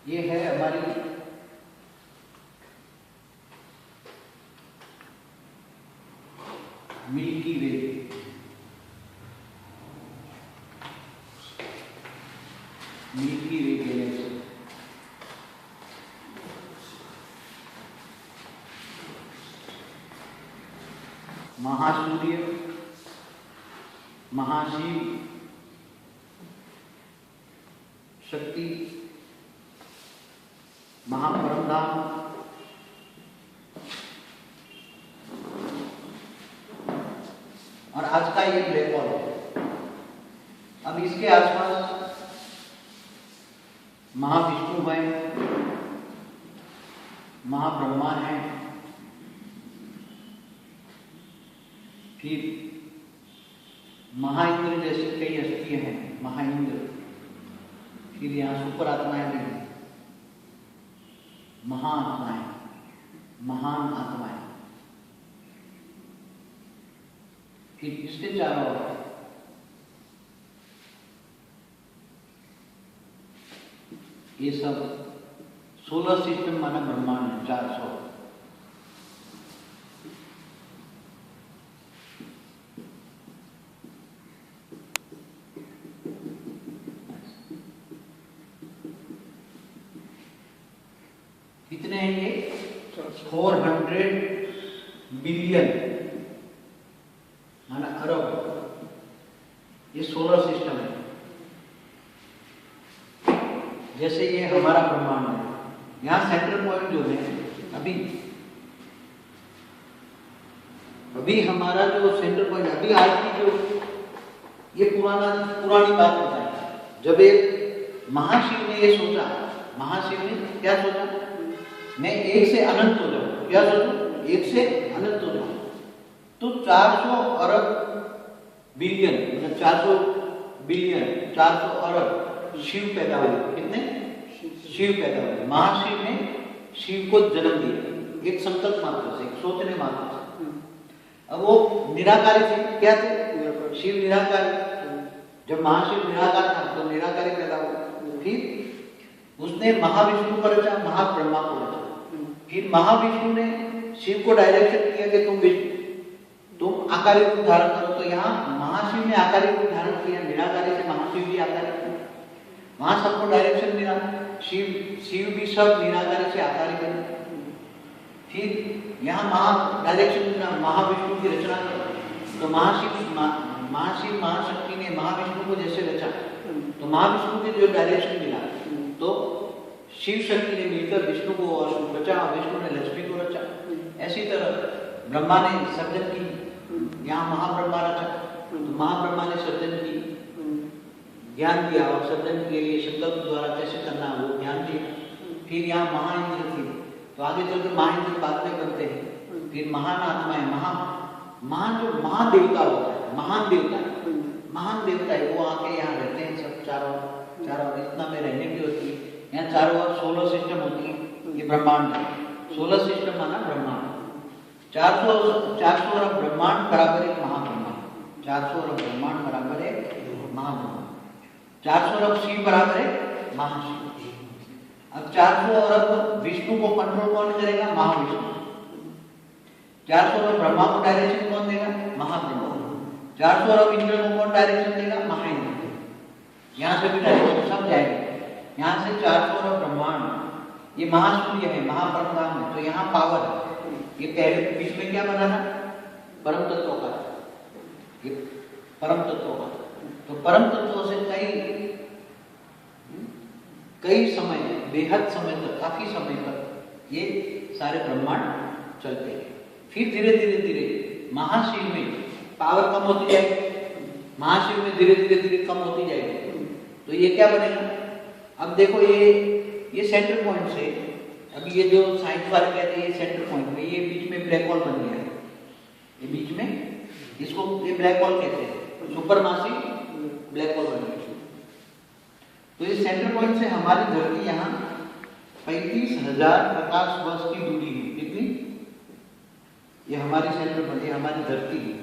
ये है हमारी मिल्की वे। मिल्की वे गैलेक्सी। महासूर्य, महाशिव शक्ति, महापरमधाम, और आज का ये ब्लैक होल है। अब इसके आसपास महाविष्णु है, महाब्रह्मा है, फिर महाइंद्र जैसी कई हस्तियां हैं, महाइंद्र, फिर यहाँ सुपर आत्माएं भी हैं, महाआत्माएं, महान आत्माएं। फिर इसके चारों ओर ये सब सोलर सिस्टम माना ब्रह्मांड है, 400। कितने हैं ये? 400 बिलियन माना अरब। ये सोलर सिस्टम है। जैसे ये हमारा ब्रह्मांड है, यहाँ सेंट्रल पॉइंट जो है, अभी हमारा जो सेंट्रल पॉइंट, अभी आज की जो ये पुरानी बात होता है, जब एक महाशिव ने ये सोचा, महाशिव ने क्या सोचा, मैं एक से अनंत हो जाऊं। क्या सोचूं? एक से अनंत हो जाऊं। तो 400 अरब बिलियन, मतलब 400 बिलियन, 400 अरब शिव पैदा हुए। कितने शिव पैदा हुए? महाशिव ने शिव को जन्म दिया, एक संकल्प मात्र से, एक सोचने मात्र से। अब वो निराकारी थे। क्या थे? शिव निराकारी। जब महाशिव निराकार था तो निराकारी पैदा हुआ। फिर उसने महाविष्णु को रचा, महाब्रह्मा को रचा। फिर महाविष्णु ने शिव को डायरेक्शन किया कि तुम आकारी रूप धारण करो। तो यहाँ महाशिव ने आकारी रूप धारण किया, निराकारी से महाशिव भी आकारी। वहां सबको डायरेक्शन मिला। शिव भी सब निराकारी से आकारी बने। फिर यहाँ डायरेक्शन मिला, महाविष्णु की रचना करो। तो महाशिव महाशक्ति ने महाविष्णु को जैसे रचा, तो महाविष्णु के जो डायरेक्शन मिला, तो शिव शक्ति ने मिलकर विष्णु को रचा, विष्णु ने लक्ष्मी को रचा। ऐसी तरह ब्रह्मा ने सर्जन की, यहाँ महाब्रह्मा रचा, तो महाब्रह्मा ने सर्जन की, ज्ञान दिया, और सर्जन के लिए संकल्प द्वारा कैसे करना वो ज्ञान दिया। फिर यहाँ महाइंद्र थे, तो आगे चल के महाइंद्र बाद में बनते हैं। फिर महान आत्माएं, महान जो महादेवता होता है, महान देवता है, वो आके यहाँ रहते हैं सब चारों इतना में रहने की होती है। यहाँ चारों ओर सोलर सिस्टम होती है। ये ब्रह्मांड है, सोलर सिस्टम माना ब्रह्मांड। 400 अरब ब्रह्मांड बराबर एक महाब्रह्मांड। 400 अरब ब्रह्मांड बराबर एक महाब्रह्मांड। 400 अरब शिव बराबर है महाशिव। अब 400 अरब विष्णु को कंट्रोल कौन करेगा? महाविष्णु। 400 अरब ब्रह्मा को डायरेक्शन कौन देगा? महाब्रह्मा। 400 अरब इंद्र को कौन डायरेक्शन देगा? महाइंद्र। यहाँ से भी डायरेक्शन सब जाएगा। यहाँ से 400 अरब ब्रह्मांड, ये महासूर्य है, महापरमधाम है, तो यहाँ पावर है। ये पहले बीच में क्या बना था? परम तत्व का, ये परम तत्व का। तो परम तत्व से कई समय, बेहद समय तक, काफी समय तक ये सारे ब्रह्मांड चलते हैं। फिर धीरे धीरे महाशिव में पावर कम होती जाएगी, महाशिव में धीरे धीरे कम होती जाएगी। तो ये क्या बनेगा? अब देखो ये सेंटर पॉइंट से, अभी ये जो साइंस वाले कहते हैं ये सेंटर पॉइंट में, ये बीच में ब्लैक होल बन गया है। ये बीच में, इसको ये ब्लैक होल कहते हैं, सुपरमासिव ब्लैक होल बन गया। तो ये सेंटर पॉइंट से हमारी धरती यहाँ 35,000 प्रकाश वर्ष की दूरी है। कितनी? ये हमारी सेंटर पॉइंट, ये हमारी धरती है।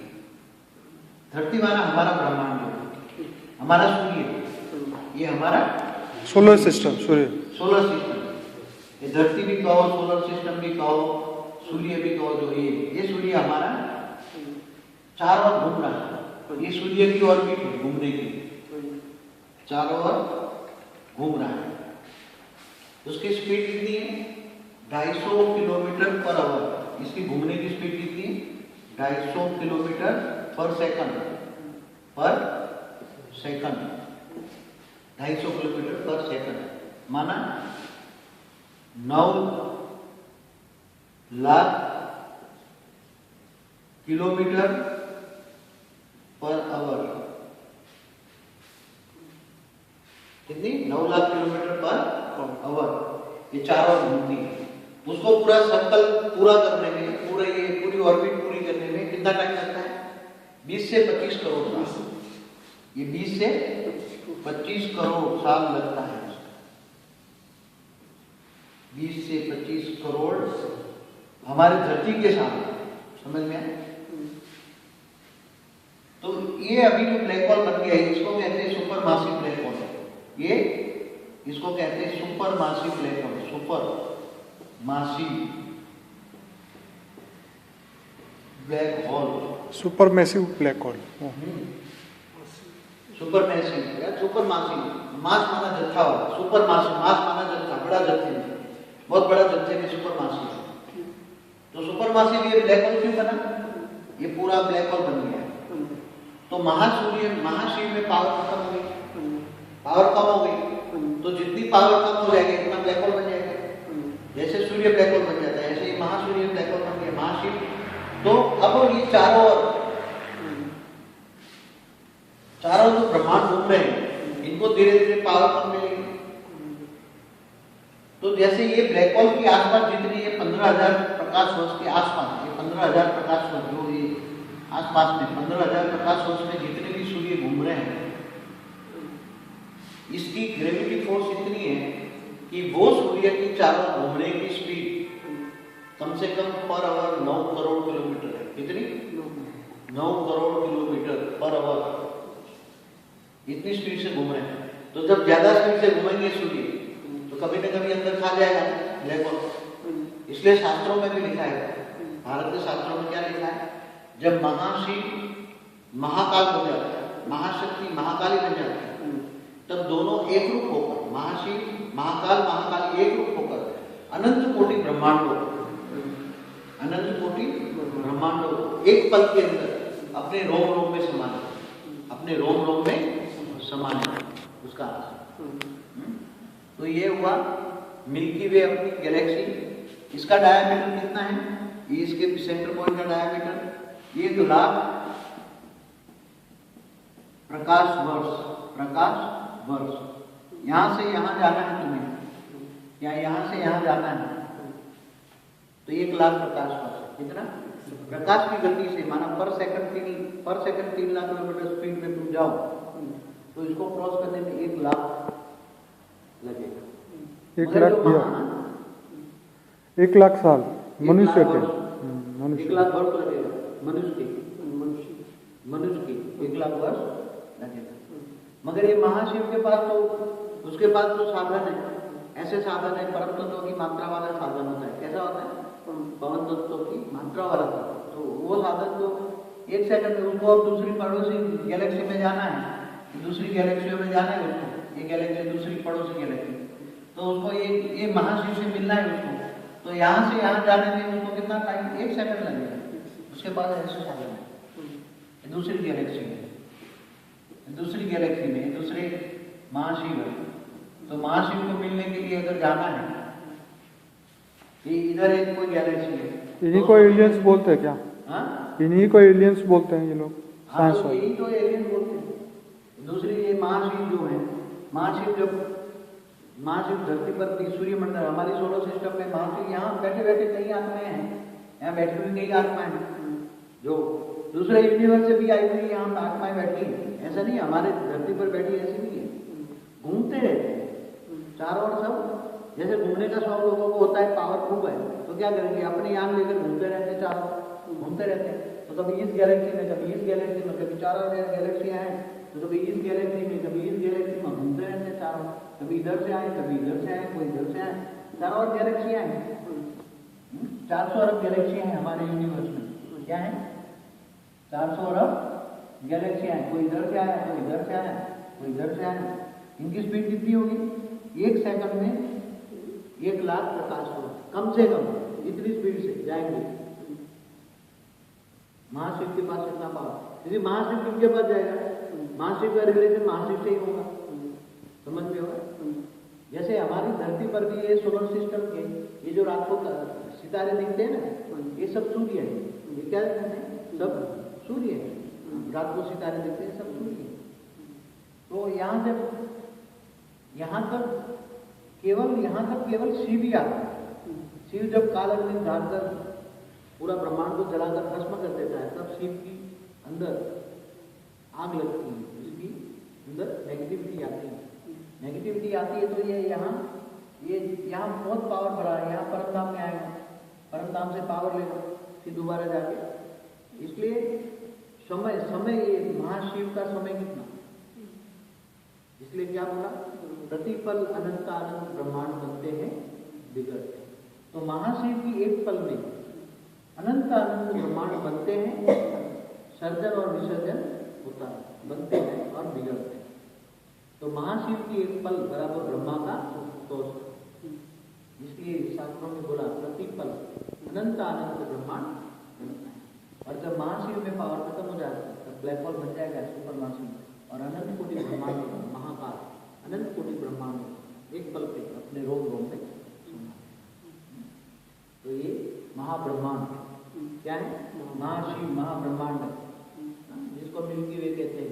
धरती माना हमारा ब्रह्मांड, हमारा सूर्य, ये हमारा सोलर सिस्टम, सोलर सिस्टम, ये धरती भी कहो, सोलर सिस्टम भी कहो, सूर्य भी कहो, जो ये सूर्य हमारा चारों ओर घूम रहा है, ये सूर्य की ऑर्बिट है घूमने की, चारों ओर घूम रहा है। उसकी स्पीड कितनी है? 250 किलोमीटर पर आवर। इसकी घूमने की स्पीड कितनी है? 250 किलोमीटर पर सेकंड, पर सेकंड, 250 किलोमीटर पर सेकंड, माना 9 लाख किलोमीटर पर आवर। कितनी? 9 लाख किलोमीटर पर आवर। ये चारों ओर घूमती है। उसको पूरा सर्कल पूरा करने में, पूरी ऑर्बिट पूरी करने में कितना टाइम लगता है? 20 से 25 करोड़ साल। ये 20 से 25 करोड़ साल लगता है। 20 से 25 करोड़ हमारे धरती के साथ, समझ में आया? तो ये अभी जो ब्लैक होल बन गया है, इसको कहते हैं सुपर मासिव ब्लैक होल। ये इसको कहते हैं super massive black hole, super massive black hole, super massive black hole, super massive या सुपर मासिव। मास माना जत्था होगा, सुपर मासिव, मास माना जत्था, बड़ा जत्थे में, बहुत बड़ा जत्थे में सुपर मासिव। तो सुपर मासिव ये ब्लैक होल क्यों बना? ये पूरा ब्लैक होल बन गया। तो महाशिव में पावर खत्म हो गई, पावर कम हो गई, तो जितनी पावर कम हो जाएगी उतना ब्लैक होल बन जाएगा। जैसे सूर्य ब्लैक होल बन जाता है, ऐसे ही महासूर्य ब्लैक होल बन गया, महाशिव। तो अब ये चारों जो ब्रह्मांड घूम रहे हैं, इनको धीरे धीरे पावर कम मिलेगी। तो जैसे ये ब्लैक होल के आसपास जितनी ये 15,000 प्रकाश वर्ष के आसपास, ये 15,000 प्रकाश वर्ष जो ये आसपास में 15,000 प्रकाश वर्ष में जितने भी सूर्य घूम रहे हैं, इसकी ग्रेविटी फोर्स इतनी है कि वो सूर्य की चारों घूमने की स्पीड कम से कम पर आवर 9 करोड़ किलोमीटर है। कितनी? 9 करोड़ किलोमीटर पर आवर, इतनी स्पीड से घूम रहे हैं। तो जब ज्यादा स्पीड से घूमेंगे सूर्य, तो कभी न कभी अंदर खा जाएगा ब्लैक होल। इसलिए शास्त्रों में भी लिखा है, भारत के शास्त्रों में क्या लिखा है? जब महाशिव महाकाल बन जाता है, महाशक्ति महाकाली बन जाती है, तब दोनों एक रूप होकर, महाशिव महाकाल एक रूप होकर अनंत कोटि ब्रह्मांडों एक पल के अंदर अपने रोम रोम में समाने, अपने रोम रोम में समाने, उसका तो ये हुआ मिल्की वे अपनी गैलेक्सी। इसका डायमीटर कितना है? ये इसके सेंटर पॉइंट का डायमीटर 1 लाख प्रकाश वर्ष। यहां से यहां जाना है तुम्हें, या यहां से यहां जाना है, तो 1 लाख प्रकाश वर्ष। कितना? प्रकाश की गति से, माना पर सेकंड 3 लाख किलोमीटर स्पीड में तुम जाओ, तो इसको क्रॉस करने में 1 लाख लगेगा। 1 लाख साल मनुष्य के, 1 लाख वर्ष लगेगा मनुष्य के 1 लाख वर्ष लगेगा। मगर ये महाशिव के पास तो, उसके पास तो साधन है, ऐसे साधन है, परम तत्वों की मात्रा वाला साधन होता है। कैसा होता है? पवन तत्वों की मात्रा वाला साधन। तो वो साधन तो 1 सेकंड में, उसको अब दूसरी पड़ोसी गैलेक्सी में जाना है, दूसरी गैलेक्सियों में जाना है उसको, ये गैलेक्सी दूसरी पड़ोसी गैलेक्सी, तो उसको ये महाशिव से मिलना है उसको, तो यहाँ से यहाँ जाने में उसको कितना टाइम? 1 सेकंड लगेगा। उसके बाद ऐसे साधन है दूसरी गैलेक्सी में, दूसरे महाशिव है। तो महाशिव को मिलने के लिए अगर जाना है, इधर एक कोई गैलेक्सी है, इन्हीं को एलियंस बोलते हैं क्या? हाँ, इन्हीं को एलियंस बोलते हैं ये लोग, हाँ, तो यही तो एलियन बोलते हैं। दूसरी ये महाशिव जो है, महाशिव धरती पर सूर्य मंडल, हमारी सोलर सिस्टम में महाशिव यहाँ बैठे बैठे कई आत्माएं हैं, यहाँ बैठी हुई कई आत्माएं जो दूसरे यूनिवर्स से भी आई हुई यहाँ आत्माएं बैठी हैं। ऐसा नहीं हमारे धरती पर बैठी, ऐसी नहीं है, घूमते रहते हैं चारों ओर सब। जैसे घूमने का शौक लोगों को होता है, पावर खूब है, तो क्या करेंगे? अपने यान लेकर घूमते रहते हैं, चारों घूमते रहते हैं। तो कभी इस गैलेक्सी में, कभी इस गैलेक्सी में, कभी चारों गैलेक्सियां हैं, तो कभी इस गैलेक्सी में, कभी इस गैलेक्सी में घूमते रहते हैं चारों। कभी इधर से आए, कभी इधर से आए, कोई इधर से आए, चारों ओर गैलेक्सियां हैं। 400 अरब गैलेक्सियां हैं हमारे यूनिवर्स में। क्या है? 400 अरब गैलेक्सियां हैं। कोई इधर से आया, कोई इधर से आया, कोई इधर से आया। इनकी स्पीड कितनी होगी? 1 सेकंड में 1 लाख प्रकाश वर्ष, कम से कम इतनी स्पीड से जाएंगे। महाशिव के पास इतना पावर, यदि महाशिव किसके पास जाएगा? महाशिव का रिलेशन महाशिव से ही होगा। समझ में होगा? जैसे हमारी धरती पर भी ये सोलर सिस्टम के ये जो रात को सितारे दिखते हैं ना, ये सब सूर्य है। ये क्या दिखते हैं? सब सूर्य है। रात को सितारे दिखते हैं, सब सूर्य है। तो यहाँ तक केवल शिव ही आता है। शिव जब काल अग्नि धारकर पूरा ब्रह्मांड को जलाकर भस्म कर देता है, तब शिव की अंदर आग लगती है, इसकी अंदर नेगेटिविटी आती है। नेगेटिविटी आती है तो ये यहाँ बहुत पावर भरा है, यहाँ परमधाम में आएगा, परमधाम से पावर लेगा, फिर दोबारा जाके। इसलिए समय ये महाशिव का समय कितना, इसलिए क्या बोला? प्रतिपल अनंत आनंद ब्रह्मांड बनते हैं, बिगड़ते हैं। तो महाशिव की एक पल में अनंत आनंद ब्रह्मांड बनते हैं, सर्जन और विसर्जन होता है, बनते हैं और बिगड़ते हैं। तो महाशिव की एक पल बराबर ब्रह्मा का कोष। इसलिए शास्त्रों में बोला प्रतिपल अनंत आनंद ब्रह्मांड बनता है। और जब महाशिव में पावर खत्म हो जाती है, तब ब्लैक होल बन जाएगा सुपर महाशिव, और अनंत कोटि ब्रह्मांड, महाकाल अनंत कोटि ब्रह्मांड एक पल पे अपने रोम रोम में सुना। तो ये महाब्रह्मांड क्या है? महाशिव महाब्रह्मांड, जिसको मिल्की वे कहते हैं।